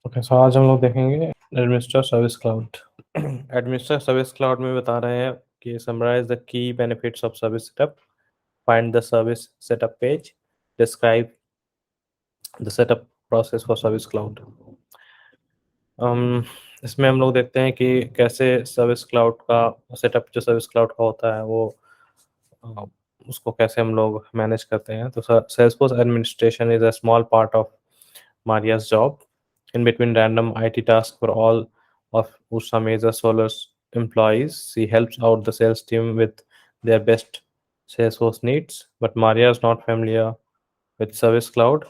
Okay, सो आज हम लोग देखेंगे administrator service cloud. Administrator service cloud में बता रहे हैं कि summarise the key benefits of service setup, find the service setup page, describe the setup process for service cloud. इसमें हम लोग देखते हैं कि कैसे सर्विस क्लाउड का सेटअप, जो सर्विस क्लाउड का होता है वो अ, उसको कैसे हम लोग मैनेज करते हैं। तो Salesforce administration is a small part of Maria's job. In between random IT tasks for all of Usha Major Solar's employees, she helps out the sales team with their best Salesforce needs. But Maria is not familiar with Service Cloud,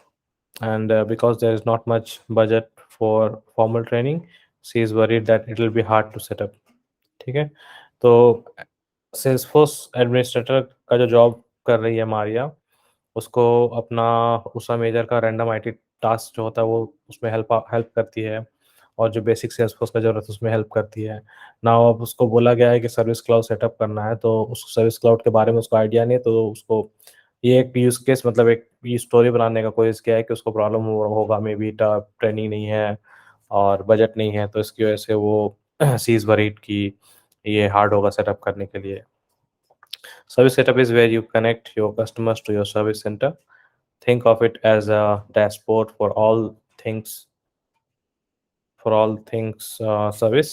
and because there is not much budget for formal training, she is worried that it will be hard to set up. ठीक है, तो Salesforce administrator का जो job कर रही है मारिया, उसको अपना उषा मेजर का रैंडम आईटी टास्क जो होता है वो उसमें हेल्प हेल्प करती है, और जो बेसिक सेल्सफोर्स का ज़रूरत है उसमें हेल्प करती है ना। अब उसको बोला गया है कि सर्विस क्लाउड सेटअप करना है, तो उस सर्विस क्लाउड के बारे में उसको आइडिया नहीं है, तो उसको ये एक यूज केस, मतलब एक ये स्टोरी बनाने का कोशिश किया है कि उसको प्रॉब्लम होगा, मे बी ट्रेनिंग नहीं है और बजट नहीं है, तो इसकी वजह से वो सी इज़ वरीड कि ये हार्ड होगा सेटअप करने के लिए। Service setup is where you connect your customers to your service centre. Think of it as a dashboard things for all things service.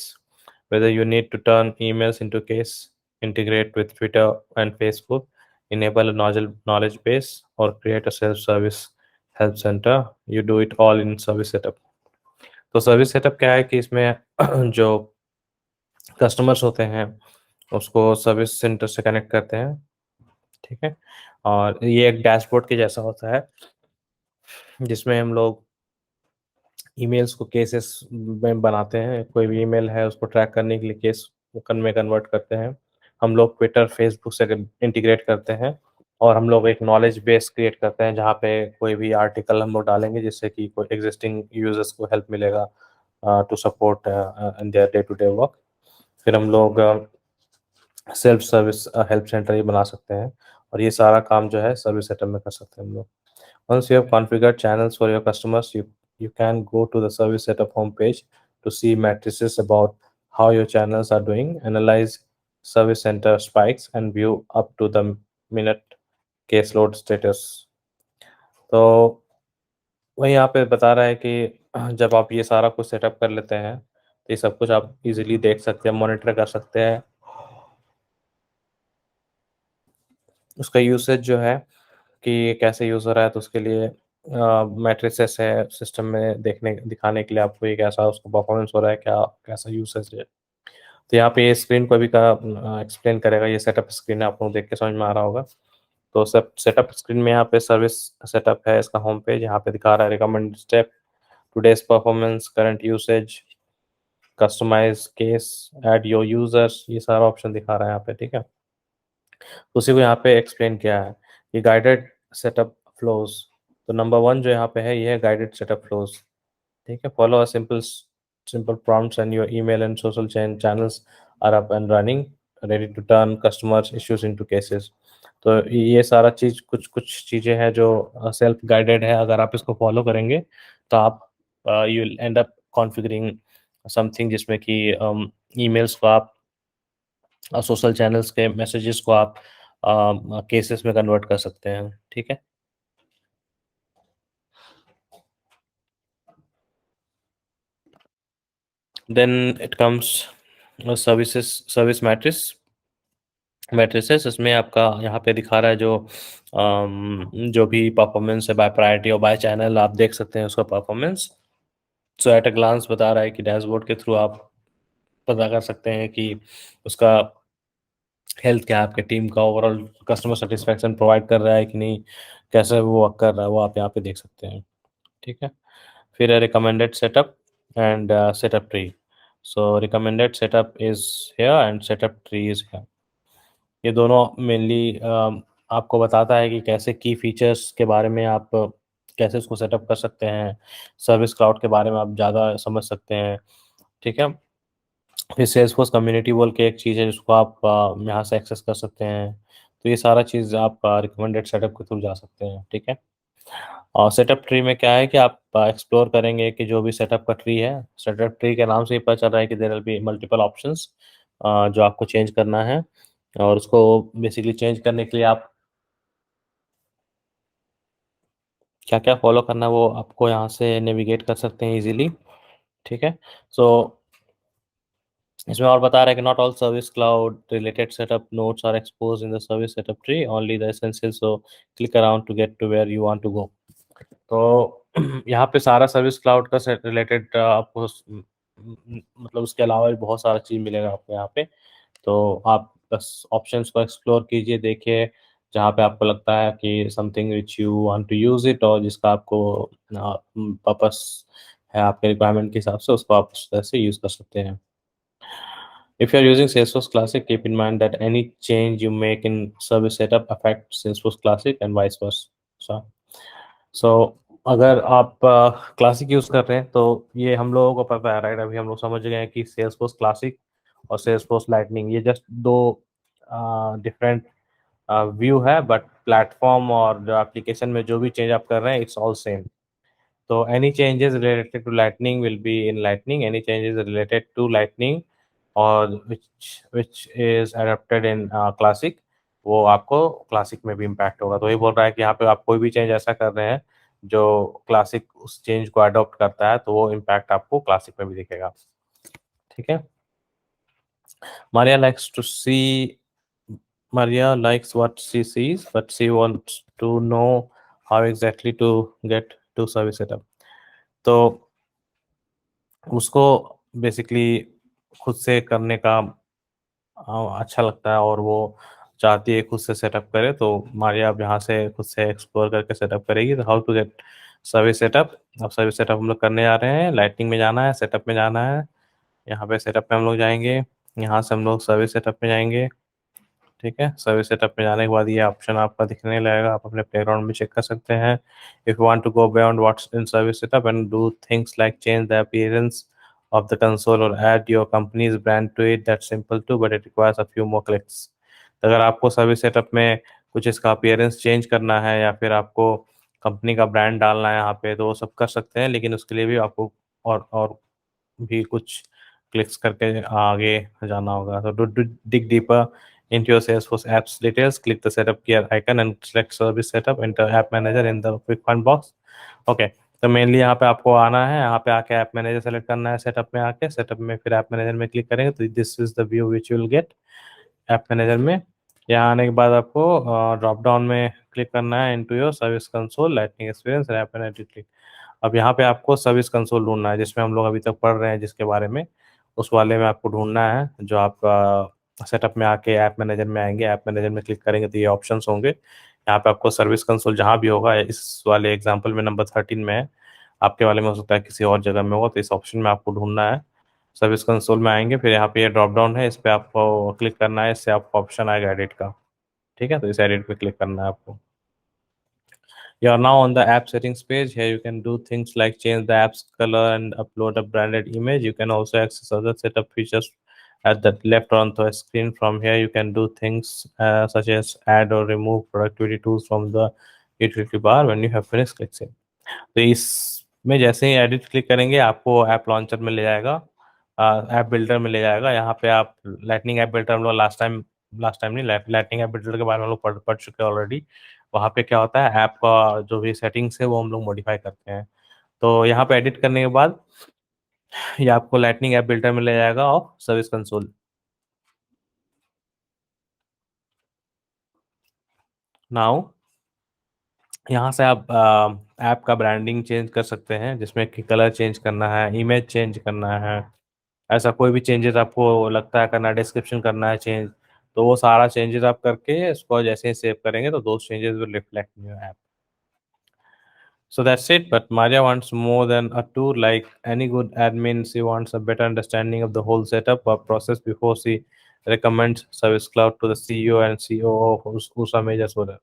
Whether you need to turn emails into case, integrate with Twitter and Facebook, enable a knowledge base, or create a self-service help center, you do it all in service setup. तो service setup क्या है कि इसमें जो customers होते हैं उसको service centre से कनेक्ट करते हैं, ठीक है। और ये एक डैशबोर्ड के जैसा होता है जिसमें हम लोग ईमेल्स को केसेस में बनाते हैं। कोई भी ईमेल है उसको ट्रैक करने के लिए केस में कन्वर्ट करते हैं। हम लोग ट्विटर, फेसबुक से इंटीग्रेट करते हैं, और हम लोग एक नॉलेज बेस क्रिएट करते हैं जहाँ पे कोई भी आर्टिकल हम लोग डालेंगे जिससे कि कोई एग्जिस्टिंग यूजर्स को हेल्प मिलेगा to support in their day to day work. फिर हम लोग सेल्फ सर्विस हेल्प सेंटर ही बना सकते हैं, और ये सारा काम जो है सर्विस सेंटर में कर सकते हैं हम लोग। Once you have configured channels for your customers, you can go to the service setup homepage to see matrices about how your channels are doing, analyze service center spikes, and view up to the minute caseload status. तो वही यहाँ पे बता रहा है कि जब आप ये सारा कुछ सेटअप कर लेते हैं तो ये सब कुछ आप इजीली देख सकते हैं, मॉनिटर कर सकते हैं। उसका यूसेज जो है कि कैसे यूज़ हो रहा है, तो उसके लिए मैट्रिसेस है सिस्टम में दिखाने के लिए आपको ये कैसा उसका परफॉर्मेंस हो रहा है, क्या कैसा यूसेज है। तो यहाँ पे ये स्क्रीन को भी का एक्सप्लेन करेगा। ये सेटअप स्क्रीन है, आप लोग देख के समझ में आ रहा होगा। तो सब सेटअप स्क्रीन में यहाँ पे सर्विस सेटअप है, इसका होम पेज यहाँ पे दिखा रहा है recommended step, today's performance, current usage, customise case, add your users, ये सारा ऑप्शन दिखा रहा है यहाँ पे, ठीक है। तो उसी को यहाँ पे एक्सप्लेन किया है। ये गाइडेड सेटअप फ्लोज, तो नंबर 1 जो यहाँ पे है ये है गाइडेड सेटअप फ्लोज, ठीक है। Follow a simple prompts and your email and social channels are up and running, ready to turn customers issues into cases. तो ये सारा चीज, कुछ कुछ चीजें हैं जो सेल्फ गाइडेड है। अगर आप इसको फॉलो करेंगे तो आप you will and up configuring something जिसमें कि ईमेल्स को आप, सोशल चैनल्स के मैसेजेस को आप केसेस में कन्वर्ट कर सकते हैं, ठीक है। Then it comes service matrices. इसमें आपका यहाँ पे दिखा रहा है जो भी परफॉर्मेंस है बाय प्रायोरिटी और बाय चैनल, आप देख सकते हैं उसका performance. So at a glance बता रहा है कि डैशबोर्ड के थ्रू आप पता कर सकते हैं कि उसका हेल्थ क्या है, आपके टीम का ओवरऑल कस्टमर सेटिस्फैक्शन प्रोवाइड कर रहा है कि नहीं, कैसे वो वर्क कर रहा है, वो आप यहाँ पे देख सकते हैं, ठीक है। फिर है recommended setup and setup tree. So recommended setup is here and setup tree is here. ये दोनों मेनली आपको बताता है कि कैसे की फीचर्स के बारे में आप कैसे उसको सेटअप कर सकते हैं, सर्विस क्लाउड के बारे में आप ज़्यादा समझ सकते हैं, ठीक है। फिर सेल्सफोर्स कम्युनिटी बोल के एक चीज़ है जिसको आप यहाँ से एक्सेस कर सकते हैं। तो ये सारा चीज़ आप रिकमेंडेड सेटअप के थ्रू जा सकते हैं, ठीक है। और सेटअप ट्री में क्या है कि आप एक्सप्लोर करेंगे कि जो भी सेटअप का ट्री है, सेटअप ट्री के नाम से ही पता चल रहा है कि there will be multiple options जो आपको चेंज करना है, और उसको बेसिकली चेंज करने के लिए आप क्या-क्या फॉलो करना है वो आपको यहाँ से नेविगेट कर सकते हैं इजीली, ठीक है? सो इसमें और बता रहा है कि not all service cloud related setup notes are exposed in the service setup tree, only the essential, so click around to get to where you want to go. तो यहाँ पे सारा सर्विस क्लाउड का से रिलेटेड आपको मतलब उसके अलावा भी बहुत सारा चीज़ मिलेगा आपको यहाँ पे। तो आप बस ऑप्शंस को एक्सप्लोर कीजिए, देखिए जहाँ पे आपको लगता है कि something which you want to use it, और जिसका आपको पर्पस है आपके रिक्वायरमेंट के हिसाब से, उसको आप उस तरह से यूज़ कर सकते हैं। If you are using Salesforce Classic, keep in mind that any change you make in service setup affects Salesforce Classic and vice versa. So अगर आप क्लासिक यूज़ कर रहे हैं तो ये हम लोगों को पता है, राइट? अभी हम लोग समझ गए हैं कि Salesforce क्लासिक और Salesforce लाइटनिंग ये जस्ट दो डिफरेंट व्यू है, बट प्लेटफॉर्म और जो एप्लीकेशन में जो भी चेंज आप कर रहे हैं it's all same. So any changes related to Lightning will be in Lightning. Any changes related to Lightning or which is adapted in Classic, वो आपको क्लासिक में भी इम्पैक्ट होगा। तो ये बोल रहा है कि यहाँ पे आप कोई भी चेंज ऐसा कर रहे हैं जो क्लासिक उस चेंज को अडॉप्ट करता है, तो वो इम्पैक्ट आपको क्लासिक में भी दिखेगा, ठीक है? Maria likes to see Maria likes what she sees, but she wants to know how exactly to get to service setup. तो उसको बेसिकली खुद से करने का अच्छा लगता है, और वो चाहती है खुद से सेटअप करे। तो मारिया अब यहाँ से खुद से एक्सप्लोर करके सेटअप करेगी। तो how to get service setup. अब सर्विस सेटअप हम लोग करने जा रहे हैं, लाइटिंग में जाना है, सेटअप में जाना है। यहाँ पे सेटअप में हम लोग जाएंगे, यहाँ से हम लोग सर्विस सेटअप में जाएंगे, ठीक है? सर्विस सेटअप में जाने के बाद ये ऑप्शन आपका दिखने लगेगा, आप अपने प्लेग्राउंड में चेक कर सकते हैं। If you want to go beyond what's in service setup and do things like change the appearance of the console or add your company's brand to it, that's simple too, but it requires a few more clicks. तो अगर आपको service setup में कुछ इसका appearance change करना है या फिर आपको कंपनी का ब्रांड डालना है यहाँ पे, तो वो सब कर सकते हैं, लेकिन उसके लिए भी आपको और भी कुछ क्लिक्स करके आगे जाना होगा। So to dig deeper into your Salesforce apps details, click the setup gear icon and select service setup, enter app manager in the quick find box. Okay, तो मेनली यहाँ पे आपको आना है, यहाँ पे आके ऐप मैनेजर सेलेक्ट करना है, सेटअप में आके, सेटअप में फिर ऐप मैनेजर में क्लिक करेंगे तो this is the view which you will get app manager में। यहाँ आने के बाद आपको ड्रॉप डाउन में क्लिक करना है into your service console, lightning experience, app manager click. अब यहाँ पे आपको सर्विस कंसोल ढूंढना है, जिसमें हम लोग अभी तक पढ़ रहे हैं जिसके बारे में, उस वाले में आपको ढूंढना है। जो आपका सेटअप में आके ऐप मैनेजर में आएंगे, ऐप मैनेजर में क्लिक करेंगे तो ये ऑप्शंस होंगे। यहाँ पे आपको सर्विस कंसोल जहाँ भी होगा, इस वाले एग्जाम्पल में नंबर 13 में है, आपके वाले में हो सकता है किसी और जगह में होगा, तो इस ऑप्शन में आपको ढूंढना है। सर्विस कंसोल में आएंगे, फिर यहाँ पे ये ड्रॉप डाउन है, इस पे आपको क्लिक करना है, इससे आपको ऑप्शन आएगा एडिट का, ठीक है? तो इस एडिट पे क्लिक करना है आपको। You are now on the app settings page. Here you can do things like change the app's color and upload a branded image. You can also access other setup features at the left on the screen. From here, you can do things such as add or remove productivity tools from the utility bar. When you have finished, click save. तो इसमें जैसे ही edit click करेंगे आपको app launcher में ले जाएगा, app builder में ले जाएगा। यहाँ पे आप लाइटनिंग ऐप बिल्डर हम लोग लास्ट टाइम नहीं, लाइटनिंग ऐप बिल्डर के बारे में हम लोग पढ़ चुके हैं ऑलरेडी। वहाँ पे क्या होता है, ऐप का जो भी सेटिंग्स है वो हम लोग मॉडिफाई करते हैं। तो यहाँ पे एडिट करने के बाद ये आपको लाइटनिंग ऐप बिल्डर में ले जाएगा और सर्विस कंसोल। नाउ यहाँ से आप ऐप का ब्रांडिंग चेंज कर सकते हैं, जिसमें कि कलर चेंज करना है, इमेज चेंज करना है, ऐसा कोई भी चेंजेस आपको लगता है करना है, डिस्क्रिप्शन करना है चेंज, तो वो सारा चेंजेस आप करके इसको जैसे ही सेव करेंगे तो those changes will reflect in your app. So that's it. But Maria wants more than a tour. Like any good admin, she wants a better understanding of the whole setup or process before she recommends Service Cloud to the CEO and COO of USA Major Solar.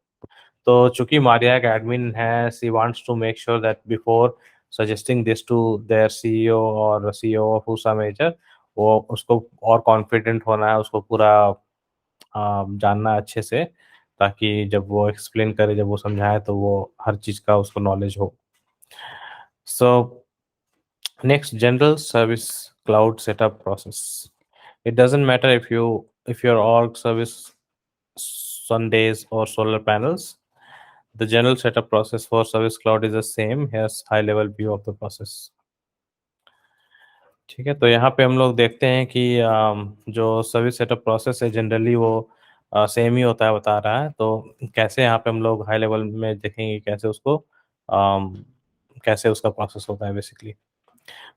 तो चूंकि मारिया एक admin है, she wants to make sure that before suggesting this to their CEO और CEO of उषा मेजर, वो उसको और कॉन्फिडेंट होना है, उसको पूरा जानना है अच्छे से। ताकि जब वो एक्सप्लेन करे, जब वो समझाए तो वो हर चीज़ का उसको नॉलेज हो। So next, general service cloud setup process. It doesn't matter if your org service Sundays or solar panels. The general setup process for Service Cloud is the same. Here's high level view of the process. ठीक है, तो यहाँ पे हम लोग देखते हैं कि जो सर्विस सेटअप प्रोसेस है जनरली वो सेम ही होता है, बता रहा है। तो कैसे यहाँ पे हम लोग हाई लेवल में देखेंगे कैसे उसको कैसे उसका प्रोसेस होता है बेसिकली।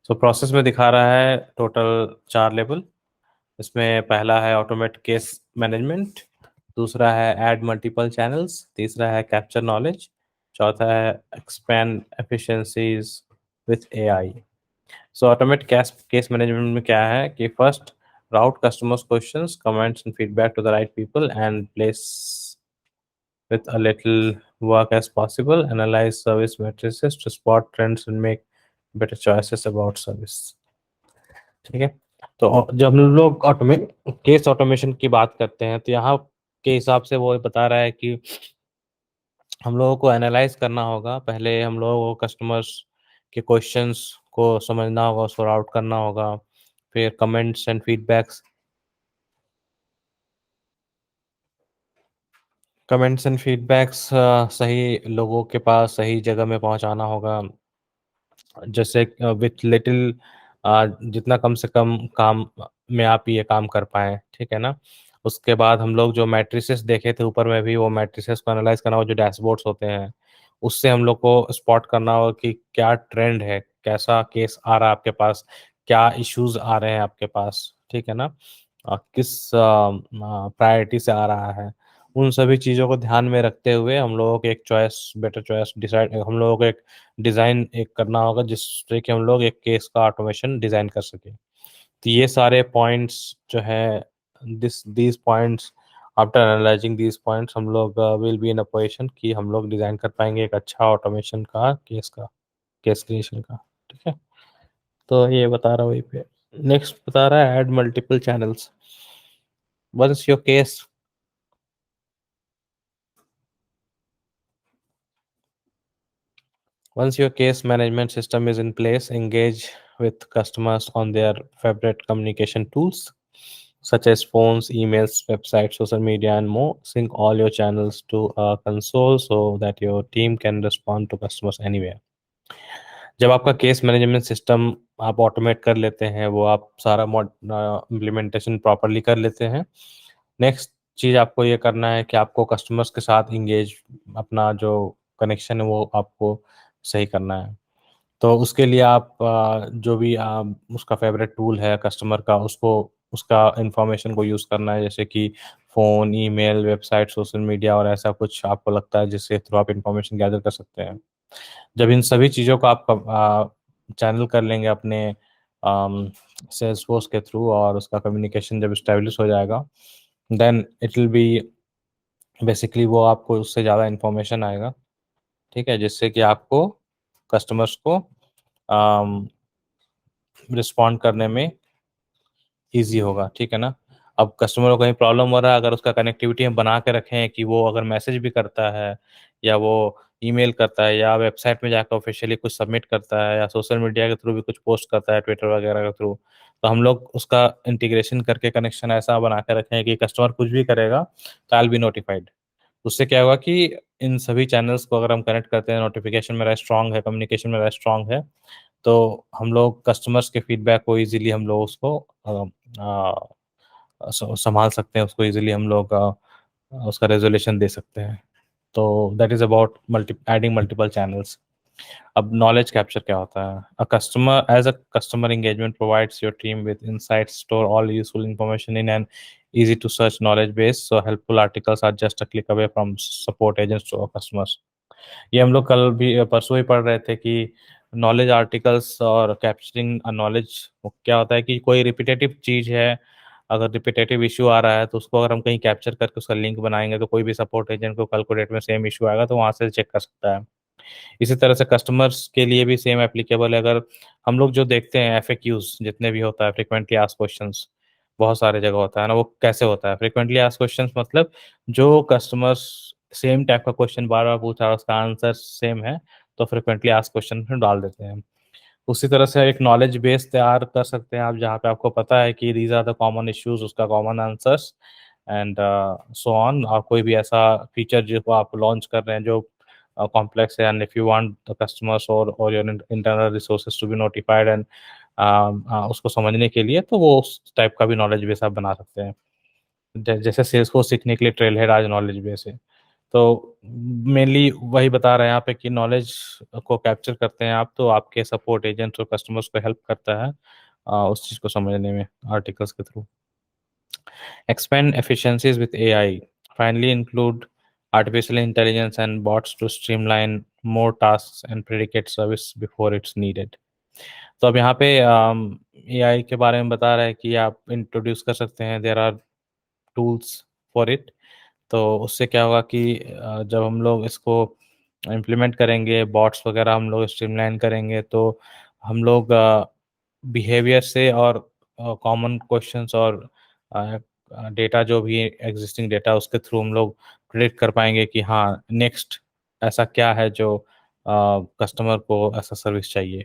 सो प्रोसेस में दिखा रहा है टोटल 4 लेवल। इसमें पहला है ऑटोमेट केस मैनेजमेंट, दूसरा है ऐड मल्टीपल चैनल्स, तीसरा है कैप्चर नॉलेज, चौथा है expand efficiencies with AI. So automate case management में क्या है कि first, route customers questions, comments and feedback to the right people and place with a little work as possible, analyze service matrices to spot trends and make better choices about service। ठीक है, तो जब हम लोग case automation की बात करते हैं तो यहाँ के हिसाब से वो बता रहा है कि हम लोगों को एनालाइज करना होगा। पहले हम लोगों को कस्टमर्स के क्वेश्चंस को समझना होगा, उसको राउट करना होगा। फिर कमेंट्स एंड फीडबैक्स सही लोगों के पास सही जगह में पहुंचाना होगा। जैसे विथ लिटिल जितना कम से कम काम में आप ये काम कर पाएँ, ठीक है ना? उसके बाद हम लोग जो मैट्रिसेस देखे थे ऊपर में भी, वो मैट्रिसेस को एनालाइज़ करना होगा, जो डैशबोर्ड्स होते हैं, उससे हम लोग को स्पॉट करना होगा कि क्या ट्रेंड है, कैसा केस आ रहा है आपके पास, क्या इश्यूज़ आ रहे हैं आपके पास, ठीक है ना? किस प्रायोरिटी से आ रहा है। उन सभी चीज़ों को ध्यान में रखते हुए हम लोगों को एक बेटर चॉइस डिसाइड हम लोगों को एक डिज़ाइन एक करना होगा जिससे कि हम लोग एक केस का ऑटोमेशन डिज़ाइन कर सकें। तो ये सारे पॉइंट्स जो है this these points after analysing these points हम लोग will be in a position कि हम लोग डिज़ाइन कर पाएँगे एक अच्छा ऑटोमेशन का केस क्रिएशन का, ठीक है? तो ये बता रहा है वहीं पे। नेक्स्ट बता रहा है add multiple channels. Once your case Once your case management system is in place, engage with customers on their favorite communication tools such as phones, emails, websites, social media, and more. Sync all your channels to a console so that your team can respond to customers anywhere. जब आपका case management system आप automate कर लेते हैं, वो आप सारा implementation properly कर लेते हैं। नेक्स्ट चीज़ आपको ये करना है कि आपको कस्टमर्स के साथ इंगेज अपना जो कनेक्शन है वो आपको सही करना है। तो उसके लिए आप जो भी उसका फ़ेवरेट टूल है कस्टमर का, उसको उसका इन्फॉर्मेशन को यूज़ करना है, जैसे कि phone, email, website, social media और ऐसा कुछ आपको लगता है जिसके थ्रू आप इन्फॉर्मेशन गैदर कर सकते हैं। जब इन सभी चीज़ों को आप चैनल कर लेंगे अपने सेल्सफोर्स के थ्रू और उसका कम्युनिकेशन जब एस्टेब्लिश हो जाएगा, then it will be basically वो आपको उससे ज़्यादा इन्फॉर्मेशन आएगा, ठीक है? जिससे कि आपको कस्टमर्स को अम, रिस्पॉन्ड करने में ईज़ी होगा, ठीक है ना? अब कस्टमर को कहीं प्रॉब्लम हो रहा है, अगर उसका कनेक्टिविटी हम बना के रखें कि वो अगर मैसेज भी करता है या वो ईमेल करता है या वेबसाइट में जाकर ऑफ़िशियली कुछ सबमिट करता है या सोशल मीडिया के थ्रू भी कुछ पोस्ट करता है, ट्विटर वगैरह के थ्रू, तो हम लोग उसका इंटीग्रेशन करके कनेक्शन ऐसा बना के रखें कि कस्टमर कुछ भी करेगा, तो आई विल बी नोटिफाइड। उससे क्या होगा कि इन सभी चैनल्स को अगर हम कनेक्ट करते हैं, नोटिफ़िकेशन मेरा स्ट्रॉन्ग है, कम्युनिकेशन मेरा स्ट्रॉन्ग है, तो हम लोग कस्टमर्स के फीडबैक को ईज़िली हम लोग उसको संभाल सकते हैं, उसको ईज़िली हम लोग उसका रेज़ोल्यूशन दे सकते हैं। तो that is about multiple channels. अब नॉलेज कैप्चर क्या होता है? A customer engagement provides your team with insights, store all useful information in an easy to search knowledge base, so helpful articles are just a click away from support agents to our customers। ये हम लोग कल भी परसों ही पढ़ रहे थे कि नॉलेज आर्टिकल्स और कैप्चरिंग नॉलेज क्या होता है कि कोई रिपीटेटिव चीज़ है, अगर रिपीटेटिव इशू आ रहा है तो उसको अगर हम कहीं कैप्चर करके उसका लिंक बनाएंगे तो कोई भी सपोर्ट एजेंट को कल को डेट में सेम इशू आएगा तो वहाँ से चेक कर सकता है। इसी तरह से कस्टमर्स के लिए भी सेम एप्लीकेबल है। अगर हम लोग जो देखते हैं एफएक्यूज जितने भी होता है, फ्रिक्वेंटली आस्क्ड क्वेश्चंस, बहुत सारे जगह होता है ना, वो कैसे होता है? फ्रीक्वेंटली आस्क्ड क्वेश्चंस मतलब जो कस्टमर्स सेम टाइप का क्वेश्चन बार-बार पूछ रहा है, उसका आंसर सेम है, तो फ्रीक्वेंटली आस्क्ड क्वेश्चन में डाल देते हैं। उसी तरह से एक नॉलेज बेस तैयार कर सकते हैं आप, जहाँ पे आपको पता है कि these are the common issues, उसका common answers and so on. और कोई भी ऐसा फीचर जो आप लॉन्च कर रहे हैं जो कॉम्प्लेक्स है, and if you want the customers और your internal resources to be notified and उसको समझने के लिए, तो वो उस टाइप का भी नॉलेज बेस आप बना सकते हैं। जैसे सेल्सफोर्स सीखने के लिए ट्रेलहेड आज नॉलेज बेस है। तो मेनली वही बता रहे हैं यहाँ पे कि नॉलेज को कैप्चर करते हैं आप, तो आपके सपोर्ट एजेंट्स और कस्टमर्स को हेल्प करता है उस चीज़ को समझने में आर्टिकल्स के through. Expand efficiencies with AI. Finally, include artificial intelligence and bots to streamline more tasks and predicate service before it's needed. तो अब यहाँ पे एआई के बारे में बता रहा है कि आप इंट्रोड्यूस कर सकते हैं, there are tools for it. तो उससे क्या होगा कि जब हम लोग इसको इम्प्लीमेंट करेंगे, बॉट्स वगैरह हम लोग स्ट्रीमलाइन करेंगे, तो हम लोग बिहेवियर से और कॉमन क्वेश्चंस और डेटा जो भी एग्जिस्टिंग डेटा उसके थ्रू हम लोग प्रेडिक्ट कर पाएंगे कि हाँ, नेक्स्ट ऐसा क्या है जो कस्टमर को ऐसा सर्विस चाहिए।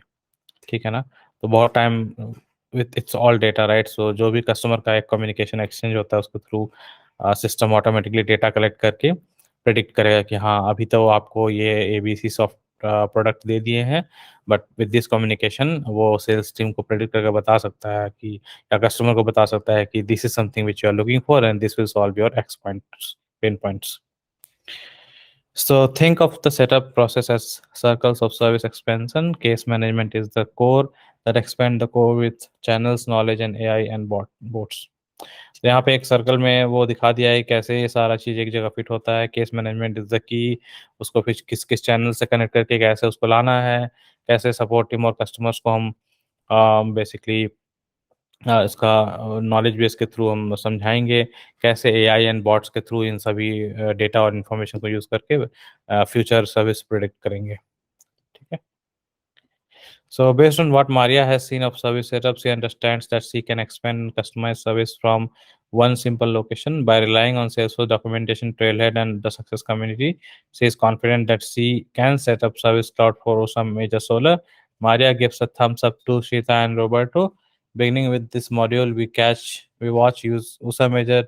ठीक है ना? तो बहुत time with its all data, right? So जो भी कस्टमर का एक कम्युनिकेशन एक्सचेंज होता है उसके through system automatically data collect करके प्रेडिक्ट करेगा कि हाँ, अभी तो आपको ये एबीसी सॉफ्ट प्रोडक्ट दे दिए हैं, बट विद दिस कम्युनिकेशन वो सेल्स टीम को प्रेडिक्ट करके बता सकता है कि, या कस्टमर को बता सकता है कि this is something which you are looking for and this will solve your X points, pain points. So think of the setup process as circles of service expansion. Case management is the core that expand the core with channels, knowledge and AI and bots. तो यहाँ पे एक circle में वो दिखा दिया है कैसे ये सारा चीज़ एक जगह फिट होता है। Case management is the key, उसको फिर किस किस चैनल से कनेक्ट करके कैसे उसको लाना है, कैसे सपोर्ट टीम और कस्टमर्स को हम बेसिकली इसका नॉलेज बेस के थ्रू हम समझाएँगे, कैसे एआई एंड बॉट्स के थ्रू इन सभी डेटा और इन्फॉर्मेशन को यूज़ करके फ्यूचर सर्विस प्रेडिक्ट करेंगे। ठीक है? So based on what Maria has seen of service setup, she understands that she can expand and customize service from one simple location by relying on Salesforce documentation, Trailhead, and the success community. She is confident that she can set up Service Cloud for Osam Major Solar. Maria gives a thumbs up to Shita and Roberto. Beginning with this module, we watch USA Major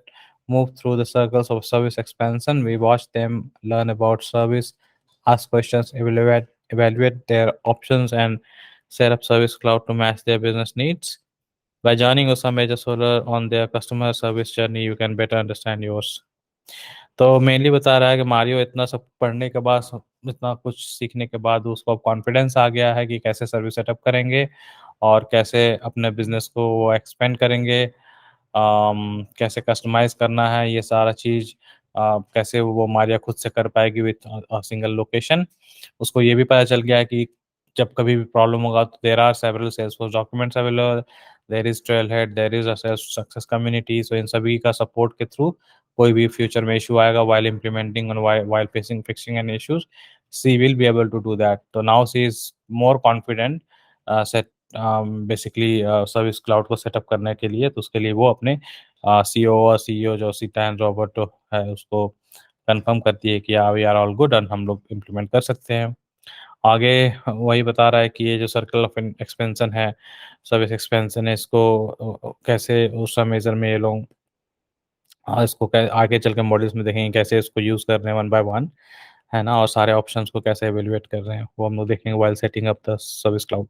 move through the circles of service expansion. We watch them learn about service, ask questions, evaluate their options, and set up Service Cloud to match their business needs. By joining Usha Major Solar on their customer service journey, you can better understand yours. तो mainly बता रहा है कि Mario इतना सब पढ़ने के बाद, इतना कुछ सीखने के बाद उसको कॉन्फिडेंस आ गया है कि कैसे सर्विस सेटअप करेंगे और कैसे अपने बिजनेस को वो एक्सपेंड करेंगे, कैसे कस्टमाइज करना है ये सारा चीज़, कैसे वो मारिया खुद से कर पाएगी विथ सिंगल लोकेशन। उसको ये भी पता चल गया है कि जब कभी भी प्रॉब्लम होगा तो there are several Salesforce documents available, there is Trailhead, there is a success community. So इन सभी का सपोर्ट के थ्रू कोई भी फ्यूचर में इशू आएगा while implementing and while facing fixing an issues, she will be able to do that. So now she is more confident set basically service cloud को setup करने के लिए। तो उसके लिए वो अपने सीईओ और सीईओ जो सीता एंड रॉबर्टो है उसको कंफर्म करती है कि we are all good and हम लोग इम्प्लीमेंट कर सकते हैं। आगे वही बता रहा है कि ये जो सर्कल ऑफ एक्सपेंशन है, सर्विस एक्सपेंशन है, इसको कैसे उस मेजर में ये लोग इसको आगे चल के मॉडल्स में देखेंगे कैसे इसको यूज़ कर रहे हैं वन बाय वन, है ना? और सारे ऑप्शंस को कैसे इवैल्यूएट कर रहे हैं, वो हम लोग देखेंगे while setting up the service cloud.